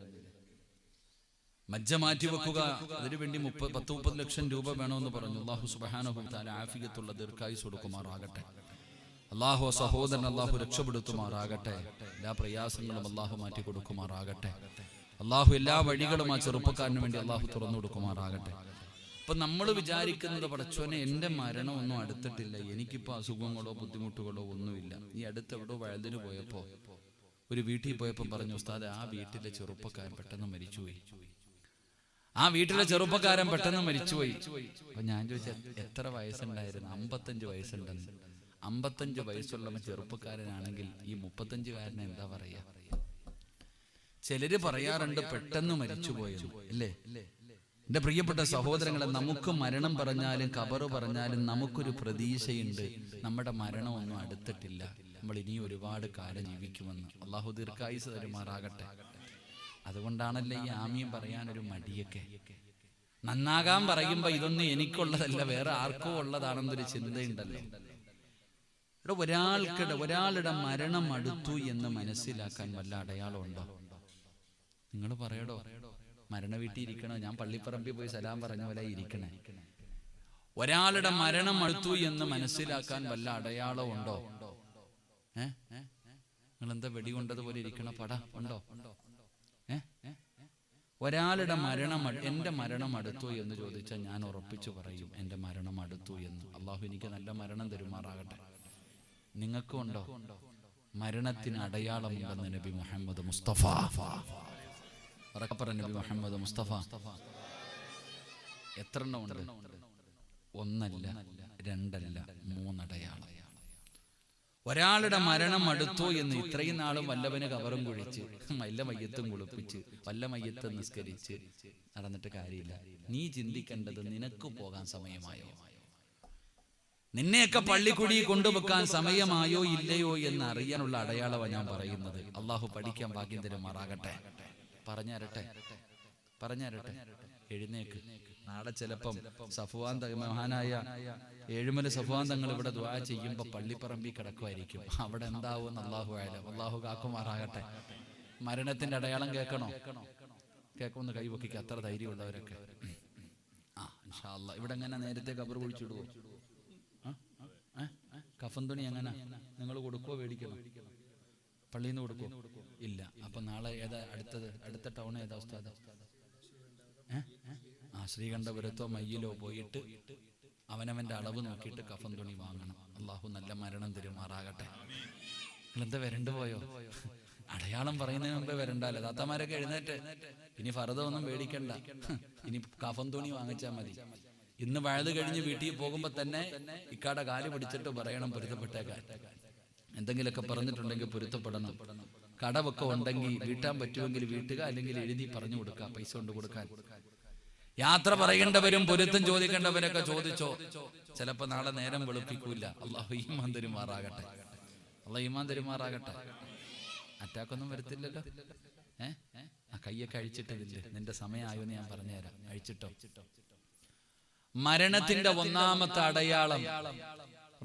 മജ്ജ മാറ്റി വെക്കുക, അതിനുവേണ്ടി 10-30 ലക്ഷം രൂപ വേണമെന്ന് പറഞ്ഞു. അല്ലാഹു സുബ്ഹാനഹു വ തആല ആഫിയത്തുള്ള ദീർഘായുസ് കൊടുക്കുമാറാകട്ടെ. അല്ലാഹു സഹോദരൻ അല്ലാഹു രക്ഷപ്പെടുത്തുമാറാകട്ടെ. എല്ലാ പ്രയാസങ്ങളും അല്ലാഹു മാറ്റി കൊടുക്കുമാറാകട്ടെ. അല്ലാഹു എല്ലാ വഴികളും ആ ചെറുപ്പക്കാരന് വേണ്ടി അല്ലാഹു തുറന്നു കൊടുക്കുമാറാകട്ടെ. അപ്പൊ നമ്മൾ വിചാരിക്കുന്നത്, പടച്ചോനെ എന്റെ മരണം ഒന്നും അടുത്തിട്ടില്ല, എനിക്കിപ്പോ അസുഖങ്ങളോ ബുദ്ധിമുട്ടുകളോ ഒന്നുമില്ല. ഈ അടുത്ത് എവിടോ വഴുതിന് പോയപ്പോ ഒരു വീട്ടിൽ പോയപ്പോൾ പറഞ്ഞു, ഉസ്താദ് ആ വീട്ടിലെ ചെറുപ്പക്കാരൻ പെട്ടെന്ന് മരിച്ചുപോയി. ആ വീട്ടിലെ ചെറുപ്പക്കാരൻ പെട്ടെന്ന് മരിച്ചുപോയി. അപ്പൊ ഞാൻ ചോദിച്ച എത്ര വയസ്സുണ്ടായിരുന്നു? 55 വയസ്സുണ്ടെന്ന്. 55 വയസ്സുള്ള ചെറുപ്പക്കാരനാണെങ്കിൽ ഈ 35കാരനെ എന്താ പറയാ? ചിലര് പറയാറുണ്ട് പെട്ടെന്ന് മരിച്ചുപോയെന്ന്, അല്ലേ? എന്റെ പ്രിയപ്പെട്ട സഹോദരങ്ങളെ, നമുക്ക് മരണം പറഞ്ഞാലും ഖബറ് പറഞ്ഞാലും നമുക്കൊരു പ്രതീക്ഷയുണ്ട്. നമ്മുടെ മരണമൊന്നും അടുത്തിട്ടില്ല, നമ്മൾ ഇനി ഒരുപാട് കാലം ജീവിക്കുമെന്ന്. അള്ളാഹു ദീർഘായുസ്സ് തരുമാറാകട്ടെ. അതുകൊണ്ടാണല്ലേ ഈ ആമീൻ പറയാനൊരു മടിയൊക്കെ. നന്നാകാൻ പറയുമ്പോ ഇതൊന്നും എനിക്കുള്ളതല്ല, വേറെ ആർക്കോ ഉള്ളതാണെന്നൊരു ചിന്തയുണ്ടല്ലോ. ഇവിടെ ഒരാളുടെ മരണം അടുത്തു എന്ന് മനസ്സിലാക്കാൻ വല്ല അടയാളം ഉണ്ടോ? നിങ്ങൾ പറയടോ. മരണ വീട്ടിൽ ഇരിക്കണോ? ഞാൻ പള്ളിപ്പറമ്പിൽ പോയി സലാം പറഞ്ഞ പോലെ ഇരിക്കണേ? ഒരാളുടെ മരണം അടുത്തു എന്ന് മനസ്സിലാക്കാൻ വല്ല അടയാളം ഉണ്ടോ? നിങ്ങൾ എന്താ വെടികൊണ്ടതുപോലെ ഇരിക്കണ പട ഉണ്ടോ? ഒരാളുടെ മരണം, എന്റെ മരണം അടുത്തു എന്ന് ചോദിച്ചാൽ ഞാൻ ഉറപ്പിച്ചു പറയും എന്റെ മരണം അടുത്തു എന്ന്. അള്ളാഹു എനിക്ക് നല്ല മരണം തരുമാറാകട്ടെ. നിങ്ങൾക്കും ഉണ്ടോ? മരണത്തിന് അടയാളമുണ്ടെന്ന് നബി മുഹമ്മദ് മുസ്തഫ. നബി മുഹമ്മദ് മുസ്തഫ എത്ര എണ്ണം ഉണ്ട്? ഒന്നല്ല, രണ്ടല്ല, 3 അടയാളം. ഒരാളുടെ മരണം അടുത്തോ എന്ന് ഇത്രയും നാളും വല്ലവന് കവറും കുഴിച്ച് വല്ല മയ്യത്തും കുളിപ്പിച്ച് വല്ല മയ്യത്ത് നിസ്കരിച്ച് നടന്നിട്ട് കാര്യമില്ല. നീ ചിന്തിക്കേണ്ടത് നിനക്ക് പോകാൻ സമയമായോ, നിന്നെയൊക്കെ പള്ളിക്കുടി കൊണ്ടുവെക്കാൻ സമയമായോ ഇല്ലയോ എന്ന് അറിയാനുള്ള അടയാളമാണ് ഞാൻ പറയുന്നത്. അള്ളാഹു പഠിക്കാൻ ഭാഗ്യം തരുമാറാകട്ടെ. പറഞ്ഞുതരട്ടെ. എഴുന്നേക്ക്. നാളെ ചിലപ്പം സഫ്വാൻ മഹാനായ ഏഴുമല സഫ്വാൻ തങ്ങൾ ഇവിടെ ദുആ ചെയ്യുമ്പോൾ പള്ളിപ്പറമ്പിൽ കിടക്കുമായിരിക്കും. അവിടെ എന്താവും അല്ലാഹു അഅലം. അല്ലാഹു കാക്കുമാറാകട്ടെ. മരണത്തിന്റെ അടയാളം കേൾക്കണോ? കേൾക്കുമെന്ന് കൈവക്കിക്ക്, അത്ര ധൈര്യമുള്ളവരൊക്കെ. ഇൻഷാ അല്ലാഹ്. ഇവിടെ എങ്ങനെ നേരത്തെ ഖബർ കുഴിച്ചിടുവോ? കഫൻ തുണി എങ്ങനെ നിങ്ങൾ കൊടുക്കുവോ? മേടിക്കണോ? പള്ളിയിൽ നിന്ന് കൊടുക്കുവോ? ഇല്ല. അപ്പൊ നാളെ ഏതാ അടുത്ത ടൗൺ ഏതാ ഉസ്താദ്? ശ്രീകണ്ഠപുരത്തോ മയ്യിലോ പോയിട്ട് അവനവന്റെ അളവ് നോക്കിയിട്ട് കഫൻ തുണി വാങ്ങണം. അള്ളാഹു നല്ല മരണം തരുമാറാകട്ടെ. നിങ്ങളെന്താ വരണ്ടു പോയോ? അടയാളം പറയുന്നതിന് മുമ്പേ വരണ്ടല്ലോ. താത്തമാരൊക്കെ എഴുന്നേറ്റ്. ഇനി ഫർദൊന്നും പേടിക്കണ്ട, ഇനി കഫൻ തുണി വാങ്ങിച്ചാൽ മതി. ഇന്ന് വഴുത് കഴിഞ്ഞ് വീട്ടിൽ പോകുമ്പോ തന്നെ ഇക്കാടെ കാല് പിടിച്ചിട്ട് പറയണം പൊരുത്തപ്പെട്ടേക്കാൻ. എന്തെങ്കിലുമൊക്കെ പറഞ്ഞിട്ടുണ്ടെങ്കിൽ പൊരുത്തപ്പെടണം. കടവൊക്കെ ഉണ്ടെങ്കിൽ വീട്ടാൻ പറ്റുമെങ്കിൽ വീട്ടുക, അല്ലെങ്കിൽ എഴുതി പറഞ്ഞു കൊടുക്കുക, പൈസ കൊണ്ട് കൊടുക്കാൻ. യാത്ര പറയേണ്ടവരും പൊരുത്തം ചോദിക്കേണ്ടവരൊക്കെ ചോദിച്ചോ. ചിലപ്പോ നാളെ നേരം വെളുപ്പിക്കൂല. അള്ളാഹു ഈമാൻ തരുമാറാകട്ടെ. അള്ളാഹു ഈമാൻ തരുമാറാകട്ടെ. അറ്റാക്കൊന്നും വരത്തില്ലല്ലോ. കയ്യൊക്കെ അഴിച്ചിട്ടില്ലേ? നിന്റെ സമയമായോ എന്ന് ഞാൻ പറഞ്ഞുതരാം. അഴിച്ചിട്ടോ. മരണത്തിന്റെ ഒന്നാമത്തെ അടയാളം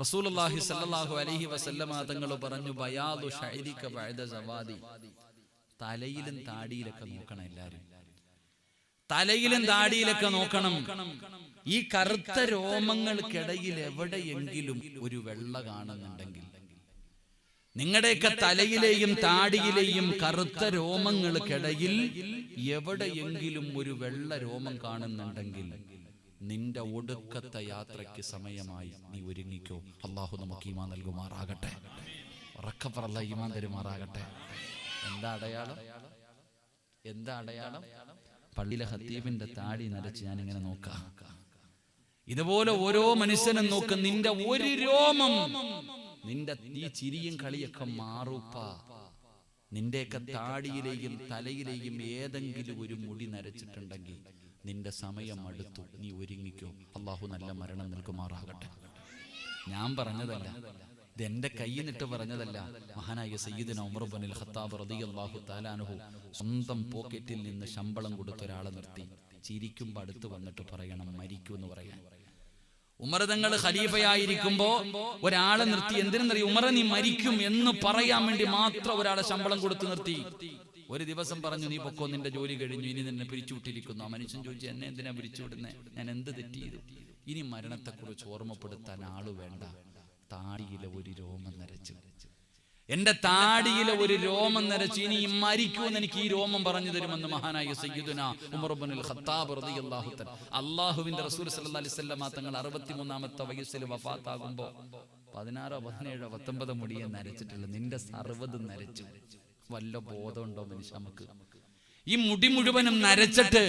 റസൂലുള്ളാഹി സ്വല്ലല്ലാഹു അലൈഹി വസല്ലമ തങ്ങൾ പറഞ്ഞു, ബയാദു ശഅരിക ബഅദ സവാദി. തലയിലും താടിയിലൊക്കെ നോക്കണം. എല്ലാരും തലയിലും താടിയിലൊക്കെ നോക്കണം. ഈ കറുത്ത രോമങ്ങൾക്കിടയിൽ എവിടെയെങ്കിലും ഒരു വെള്ള കാണുന്നുണ്ടെങ്കിൽ, നിങ്ങളുടെയൊക്കെ തലയിലെയും താടിയിലെയും കറുത്ത രോമങ്ങൾക്കിടയിൽ എവിടെയെങ്കിലും ഒരു വെള്ള രോമം കാണുന്നുണ്ടെങ്കിൽ നിന്റെ ഒടുക്കത്തെ യാത്രയ്ക്ക് സമയമായി, നീ ഒരുങ്ങിക്കോ. അള്ളാഹു നമുക്ക് ഈമാൻ നൽകുമാറാകട്ടെ. ഉറക്കപ്പറല്ല ഈമാൻ തരുമാറാകട്ടെ. എന്താ അടയാളം? പള്ളിയിലെ ഖത്തീബിന്റെ താടി നരച്ച് ഞാനിങ്ങനെ നോക്കാം. ഇതുപോലെ ഓരോ മനുഷ്യനും നോക്ക്. നിന്റെ ഒരു രോമം, നിന്റെ ഈ ചിരിയും കളിയൊക്കെ മാറുപ്പ. നിന്റെയൊക്കെ താടിയിലെയും തലയിലെയും ഏതെങ്കിലും ഒരു മുടി നരച്ചിട്ടുണ്ടെങ്കിൽ നിന്റെ സമയം അടുത്തു, നീ ഒരുങ്ങിക്കോ. അള്ളാഹു നല്ല മരണം നൽകുമാറാകട്ടെ. ഞാൻ പറഞ്ഞതല്ല, ഇതെന്റെ കയ്യിൽ നിന്നിട്ട് പറഞ്ഞതല്ല. മഹാനായ സയ്യിദുനാ ഉമർ ഇബ്നുൽ ഖത്താബ് റളിയല്ലാഹു തആല അൻഹു സ്വന്തം പോക്കറ്റിൽ നിന്ന് ശമ്പളം കൊടുത്ത ഒരാളെ നിർത്തി ചിരിക്കുമ്പോൾ അടുത്ത് വന്നിട്ട് പറയണം മരിക്കൂ എന്ന് പറയാൻ. ഉമർ തങ്ങൾ ഖലീഫയായിരിക്കുമ്പോ ഒരാളെ നിർത്തി. എന്തിനെന്നറിയും? ഉമർ നീ മരിക്കും എന്ന് പറയാൻ വേണ്ടി മാത്രം ഒരാളെ ശമ്പളം കൊടുത്ത് നിർത്തി. ഒരു ദിവസം പറഞ്ഞു, നീ പൊക്കോ, നിന്റെ ജോലി കഴിഞ്ഞു, ഇനി നിന്നെ പിരിച്ചുവിട്ടിരിക്കുന്നു. ആ മനുഷ്യൻ ചോദിച്ചു, എന്നെ എന്തിനാ പിരിച്ചുവിടുന്നേ? ഞാൻ എന്ത് തെറ്റ് ചെയ്തു? ഇനി മരണത്തെക്കുറിച്ച് ഓർമ്മപ്പെടുത്താൻ ആള് വേണ്ട. താടിയിലെ ഒരു രോമം നരച്ചു, എന്റെ താടിയിലെ ഒരു രോമം നരച്ചു. ഇനി മരിക്കുമെന്ന് എനിക്ക് ഈ രോമം പറഞ്ഞു തരുമെന്ന് മഹാനായ സയ്യിദുനാ ഉമർ ഇബ്നുൽ ഖത്താബ് റളിയല്ലാഹു തആല. അല്ലാഹുവിന്റെ റസൂൽ സല്ലല്ലാഹു അലൈഹി വസല്ലം തങ്ങൾ 63ാമത്തെ വയസ്സിൽ വഫാത്താകുമ്പോൾ 16, 17, 19 മുടിയെ നരച്ചിട്ടുള്ളൂ. നിന്റെ 60 നരച്ചു. വല്ല ബോധമുണ്ടോ മനുഷ്യ? നമുക്ക് ഈ മുടി മുഴുവനും നരച്ചിട്ട്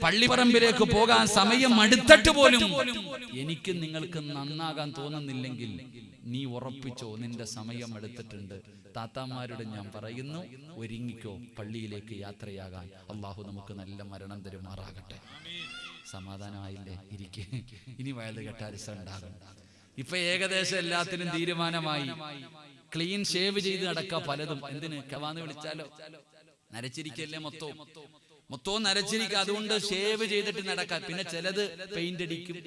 പള്ളിപ്പറമ്പിലേക്ക് പോകാൻ സമയം അടുത്തിട്ട് പോലും എനിക്ക് നിങ്ങൾക്ക് നന്നാകാൻ തോന്നുന്നില്ലെങ്കിൽ നീ ഉറപ്പിച്ചോ, നിന്റെ സമയം എടുത്തിട്ടുണ്ട്. താത്താമാരോട് ഞാൻ പറയുന്നു, ഒരുങ്ങിക്കോ, പള്ളിയിലേക്ക് യാത്രയാകാൻ. അള്ളാഹു നമുക്ക് നല്ല മരണം തരുമാറാകട്ടെ. സമാധാനമായില്ലേ? ഇരിക്കെ, ഇനി വയത് കേട്ടാരിസ ഉണ്ടാകും. ഇപ്പൊ ഏകദേശം എല്ലാത്തിനും തീരുമാനമായി. ക്ലീൻ ഷേവ് ചെയ്ത് നടക്കുക പലതും. എന്തിന് കവാന്ന് വിളിച്ചാലോ? നരച്ചിരിക്കല്ലേ മൊത്തവും നരച്ചിരിക്കുക. അതുകൊണ്ട് ഷേവ് ചെയ്തിട്ട് നടക്കാം. പിന്നെ ചിലത് പെയിന്റ് അടിക്കും,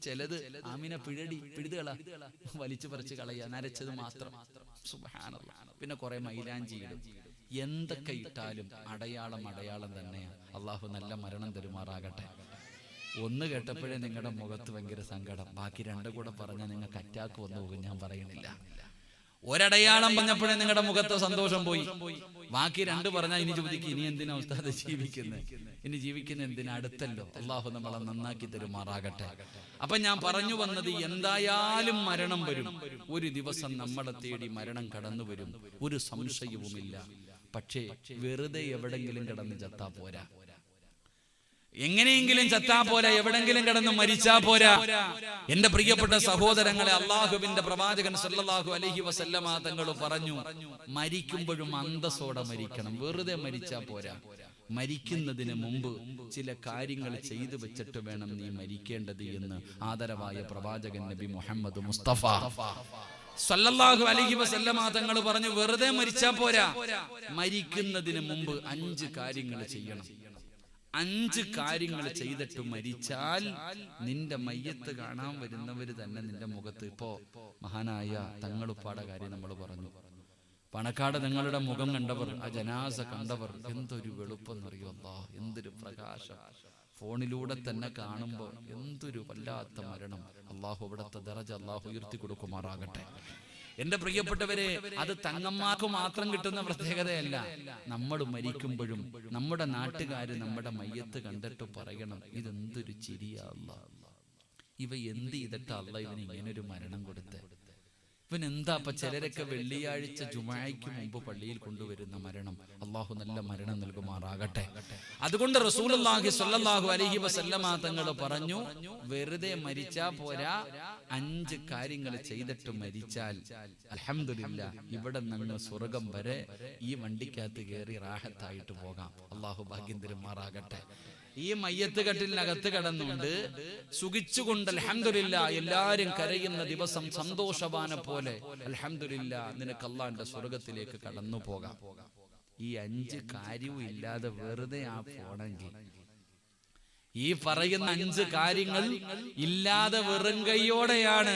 ചിലത് ആമിനെ പിഴുതുകളാ വലിച്ചു പറിച്ച് കളയുക, നരച്ചത് മാത്രം. സുബ്ഹാനല്ലാഹ്. പിന്നെ കുറെ മൈലാഞ്ചി ഇടും. എന്തൊക്കെ ഇട്ടാലും അടയാളം തന്നെയാണ്. അള്ളാഹു നല്ല മരണം തരുമാറാകട്ടെ. ഒന്ന് കേട്ടപ്പോഴേ നിങ്ങളുടെ മുഖത്ത് ഭയങ്കര സങ്കടം. ബാക്കി രണ്ടും കൂടെ പറഞ്ഞാൽ നിങ്ങൾക്ക് അറ്റാക്ക് വന്നു പോകും. ഞാൻ പറയുന്നില്ല. ഒരടയാളം പറഞ്ഞപ്പോഴേ നിങ്ങളുടെ മുഖത്ത് സന്തോഷം പോയി. ബാക്കി രണ്ട് പറഞ്ഞാൽ ഇനി ചോദിക്കും, ഇനി എന്തിനാ ഉസ്താദ് ജീവിക്കുന്നത്? ഇനി ജീവിക്കുന്ന എന്തിനാ? അടുത്തല്ലോ. അള്ളാഹു നമ്മളെ നന്നാക്കി തരുമാറാകട്ടെ. അപ്പൊ ഞാൻ പറഞ്ഞു വന്നത്, എന്തായാലും മരണം വരും. ഒരു ദിവസം നമ്മളെ തേടി മരണം കടന്നു വരും, ഒരു സംശയവുമില്ല. പക്ഷേ വെറുതെ എവിടെങ്കിലും കിടന്ന് ചത്താ പോരാ. എങ്ങനെയെങ്കിലും ചത്താ പോരാ, എവിടെങ്കിലും കിടന്ന് മരിച്ചാ പോരാ. എന്റെ പ്രിയപ്പെട്ട സഹോദരങ്ങളെ, അള്ളാഹുവിന്റെ പ്രവാചകൻ സല്ലല്ലാഹു അലൈഹി വസല്ലമ തങ്ങൾ പറഞ്ഞു, മരിക്കുമ്പോഴും അന്തസ്സോടെ മരിക്കണം. വെറുതെ മരിച്ചാ പോരാ. മരിക്കുന്നതിന് മുമ്പ് ചില കാര്യങ്ങൾ ചെയ്തു വെച്ചിട്ട് വേണം നീ മരിക്കേണ്ടത് എന്ന് ആദരവായ പ്രവാചകൻ നബി മുഹമ്മദ് മുസ്തഫ സല്ലല്ലാഹു അലൈഹി വസല്ലമ തങ്ങൾ പറഞ്ഞു, വെറുതെ മരിച്ചാ പോരാ, മരിക്കുന്നതിന് മുമ്പ് 5 കാര്യങ്ങൾ ചെയ്യണം. 5 കാര്യങ്ങൾ ചെയ്തിട്ട് മരിച്ചാൽ നിന്റെ മയ്യത്ത് കാണാൻ വരുന്നവര് തന്നെ നിന്റെ മുഖത്ത്. ഇപ്പോ മഹാനായ തങ്ങളുപ്പാടെ കാര്യം നമ്മൾ പറഞ്ഞു. പണക്കാട് നിങ്ങളുടെ മുഖം കണ്ടവർ, ആ ജനാസ കണ്ടവർ, എന്തൊരു വെളുപ്പെന്നറിയോ, അല്ലാഹ് എന്തൊരു പ്രകാശം. ഫോണിലൂടെ തന്നെ കാണുമ്പോൾ എന്തൊരു വല്ലാത്ത മരണം. അള്ളാഹു അവിടുത്തെ ദറജ അള്ളാഹു ഉയർത്തി കൊടുക്കുമാറാകട്ടെ. എന്റെ പ്രിയപ്പെട്ടവരെ, അത് തങ്ങന്മാർക്ക് മാത്രം കിട്ടുന്ന പ്രത്യേകതയല്ല. നമ്മൾ മരിക്കുമ്പോഴും നമ്മുടെ നാട്ടുകാര് നമ്മുടെ മയ്യത്ത് കണ്ടിട്ട് പറയണം, ഇതെന്തൊരു ചിരിയാ അല്ലാഹ്, ഇവ എന്ത് ചെയ്തിട്ട് അല്ലാഹ് ഇവന് ഇങ്ങനൊരു മരണം കൊടുത്ത്. ഇവൻ എന്താ? അപ്പൊ ചിലരൊക്കെ വെള്ളിയാഴ്ച ജുമുഅയ്ക്ക് മുമ്പ് പള്ളിയിൽ കൊണ്ടുവരുന്ന മരണം. അള്ളാഹു നല്ല മരണം നൽകുമാറാകട്ടെ. അതുകൊണ്ട് റസൂലുള്ളാഹി സ്വല്ലല്ലാഹു അലൈഹി വസല്ലമ തങ്ങൾ പറഞ്ഞു, വെറുതെ മരിച്ചാ പോരാ, 5 കാര്യങ്ങൾ ചെയ്തിട്ട് മരിച്ചാൽ അൽഹംദുലില്ലാഹ് ഇവിടെ നിന്ന് സ്വർഗം വരെ ഈ വണ്ടിക്കകത്ത് കയറി റാഹത്തായിട്ട് പോകാം. അള്ളാഹു ഭാഗ്യം തരുമാറാകട്ടെ. ഈ മയ്യത്ത് കട്ടിലിനകത്ത് കിടന്നുകൊണ്ട് സുഖിച്ചുകൊണ്ട് അൽഹംദുലില്ലാഹ് എല്ലാരും കരയുന്ന ദിവസം സന്തോഷവാനെ പോലെ അൽഹംദുലില്ലാഹ് നിനക്ക് അല്ലാഹുവിന്റെ സ്വർഗത്തിലേക്ക് കടന്നു പോകാം. ഈ 5 കാര്യവും ഇല്ലാതെ വെറുതെ ആ പോണെങ്കിൽ, ഈ പറയുന്ന 5 കാര്യങ്ങൾ ഇല്ലാതെ വെറും കൈയോടെയാണ്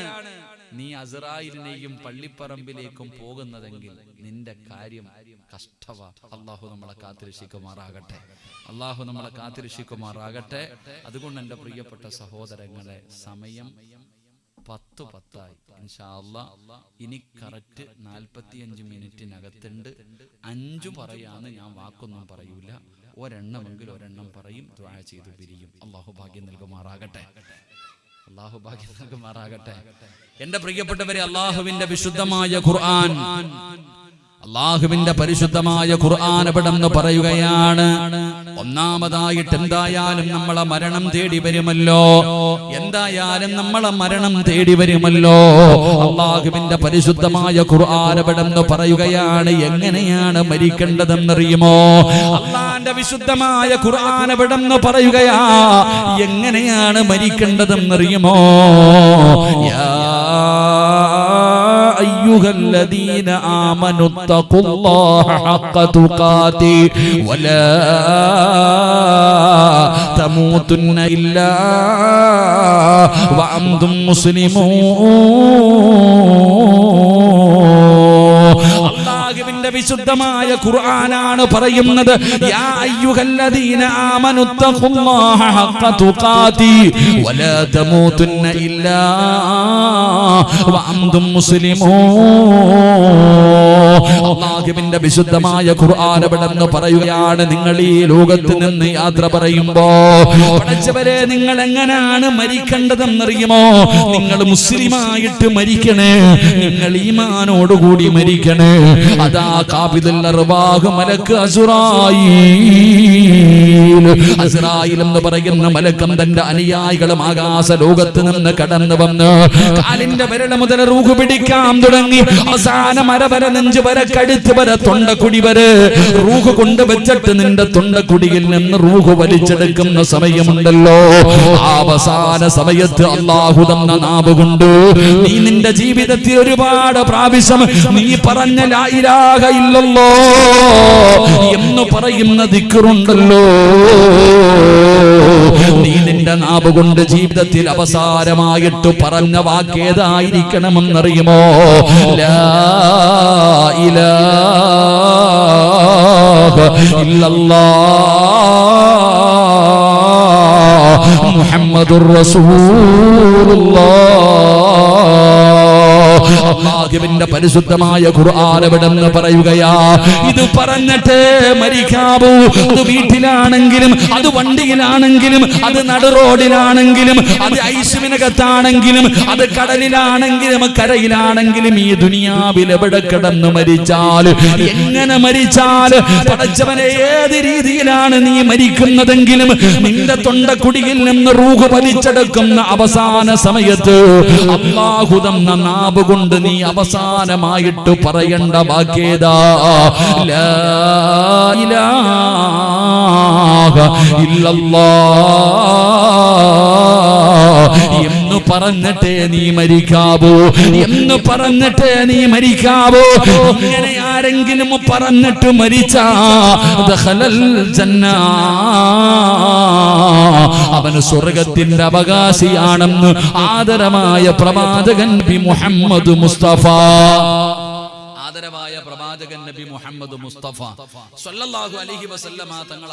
നീ അസ്റായിലിനെയും പള്ളിപ്പറമ്പിലേക്കും പോകുന്നതെങ്കിൽ നിന്റെ കാര്യം കഷ്ടവാ. അള്ളാഹു നമ്മളെ കാത്തിരക്ഷിക്കുമാറാകട്ടെ. അള്ളാഹു നമ്മളെ കാത്തിരക്ഷിക്കുമാറാകട്ടെ. അതുകൊണ്ട് എൻ്റെ പ്രിയപ്പെട്ട സഹോദരങ്ങളെ, സമയം 10:10 ഇൻഷാ അല്ലാഹ്. ഇനി കറക്റ്റ് 45 മിനിറ്റിനകത്തുണ്ട്. 5 പറയാന്ന് ഞാൻ വാക്കൊന്നും പറയൂല. ഒരെണ്ണമെങ്കിൽ ഒരെണ്ണം പറയും, ദുആ ചെയ്തു പിരിയും. അള്ളാഹു ഭാഗ്യം നൽകുമാറാകട്ടെ. അള്ളാഹു ഭാഗ്യം നൽകുമാറാകട്ടെ. എന്റെ പ്രിയപ്പെട്ടവരെ, അള്ളാഹുവിന്റെ വിശുദ്ധമായ ഖുർആൻ, അള്ളാഹുവിന്റെ പരിശുദ്ധമായ ഖുർആൻ എവിടെന്ന് പറയുകയാണ്, ഒന്നാമതായിട്ട് എന്തായാലും നമ്മളെ മരണം തേടി വരുമല്ലോ. എന്തായാലും നമ്മളെ മരണം തേടി വരുമല്ലോ. അള്ളാഹുവിന്റെ പരിശുദ്ധമായ ഖുർആൻ എവിടെന്ന് പറയുകയാണ്, എങ്ങനെയാണ് മരിക്കേണ്ടതെന്നറിയുമോ? അള്ളാന്റെ വിശുദ്ധമായ ഖുർആൻ എവിടെന്ന് പറയുകയാ, എങ്ങനെയാണ് മരിക്കേണ്ടതെന്നറിയുമോ? أيها الذين آمنوا اتقوا الله حق تقاته ولا تموتن إلا وأنتم مسلمون. അല്ലാഹുവിന്റെ വിശുദ്ധമായ ഖുർആനാണ് പറയുന്നത്, യാ അയ്യുഹല്ലദീന ആമനു തഖുല്ലാഹ ഹഖ തുഖാതി വലാ തമൂതുന്ന ഇല്ലാ വഅൻതും മുസ്ലിമൂൻ. അല്ലാഹുവിന്റെ വിശുദ്ധമായ ഖുർആൻ എവിടെന്ന് പറയുകയാണ്, നിങ്ങൾ ഈ ലോകത്ത് നിന്ന് യാത്ര പറയുമ്പോ പഠിച്ചവരെ നിങ്ങൾ എങ്ങനെയാണ് മരിക്കേണ്ടതെന്നറിയുമോ? നിങ്ങൾ മുസ്ലിമായിട്ട് മരിക്കണേ, നിങ്ങൾ ഈമാനോടുകൂടി മരിക്കണേ. അതാ ഖാബിദുൽ അർവാഹ് മലക്ക് അസ്റായീൽ എന്ന് പറയുന്ന മലക്കം തന്റെ അനുയായികളും ആകാശ ലോകത്ത് നിന്ന് കടന്നു വന്ന് കാലിന്റെ വിരൽ മുതൽ റൂഹ് പിടിക്കാൻ തുടങ്ങി. അവസാനം അരവര നെഞ്ച് വരെ കഴുത്ത് വരെ തൊണ്ടക്കുടി വരെ റൂഹ് കൊണ്ടുവച്ചിട്ട് നിന്റെ തൊണ്ടക്കുടിയിൽ നിന്ന് റൂഹ് വലിച്ചെടുക്കുന്ന സമയമുണ്ടല്ലോ, അവസാന സമയത്ത് അല്ലാഹു തന്ന നാവ് കൊണ്ട് നീ നിന്റെ ജീവിതത്തിൽ ഒരുപാട് പ്രാവശ്യം നീ പറഞ്ഞ ലാ ഇലാഹ ഇല്ലല്ലാഹ് എന്ന് പറയുന്ന ദിക്റുണ്ടല്ലോ, നീ നിന്റെ നാവ് കൊണ്ട് ജീവിതത്തിൽ അവസാനമായിട്ട് പറഞ്ഞ വാക്കേതായിരിക്കണമെന്നറിയുമോ? ലാ ഇലാഹ ഇല്ലല്ലാഹ് മുഹമ്മദുർ റസൂലുള്ളാഹ്. അല്ലാഹുവിന്റെ പരിശുദ്ധമായ ഖുർആൻ എവിടെന്ന് പറയുകയാ, ഇത് പറഞ്ഞിട്ട് മരിക്കാവൂ. അത് വീട്ടിലാണെങ്കിലും, അത് വണ്ടിയിലാണെങ്കിലും, അത് നടു റോഡിലാണെങ്കിലും, അത് ഐസുവിനകത്താണെങ്കിലും, അത് കടലിലാണെങ്കിലും, കരയിലാണെങ്കിലും, ഈ ദുനിയാവിൽ എവിടെ കിടന്ന് മരിച്ചാൽ, എങ്ങനെ മരിച്ചാൽ, പടച്ചവനെ ഏത് രീതിയിലാണ് നീ മരിക്കുന്നതെങ്കിലും നിന്റെ തൊണ്ടക്കുടിയിൽ നിന്ന് റൂഹ് വലിച്ചെടുക്കുന്ന അവസാന സമയത്ത് അല്ലാഹു തന്ന നാവ് കൊണ്ട് നീ അവസാനമായിട്ട് പറയേണ്ട വാക്കേതാ? ലാ ഇലാഹ ഇല്ലല്ലാഹ് എന്ന് പറഞ്ഞിട്ടേ നീ മരിക്കാവൂ, എന്ന് പറഞ്ഞിട്ടേ നീ മരിക്കാവൂ. ഇങ്ങനെ ആരെങ്കിലും പറഞ്ഞിട്ട് മരിച്ചാ ദഖലൽ ജന്ന, അവന് സ്വർഗത്തിന്റെ അവകാശിയാണെന്ന് ആദരമായ പ്രവാചകൻ നബി മുഹമ്മദ് മുസ്തഫ, ആദരവായ പ്രവാചകൻ നബി മുഹമ്മദ് മുസ്തഫ സ്വല്ലല്ലാഹു അലൈഹി വസല്ലമ തങ്ങൾ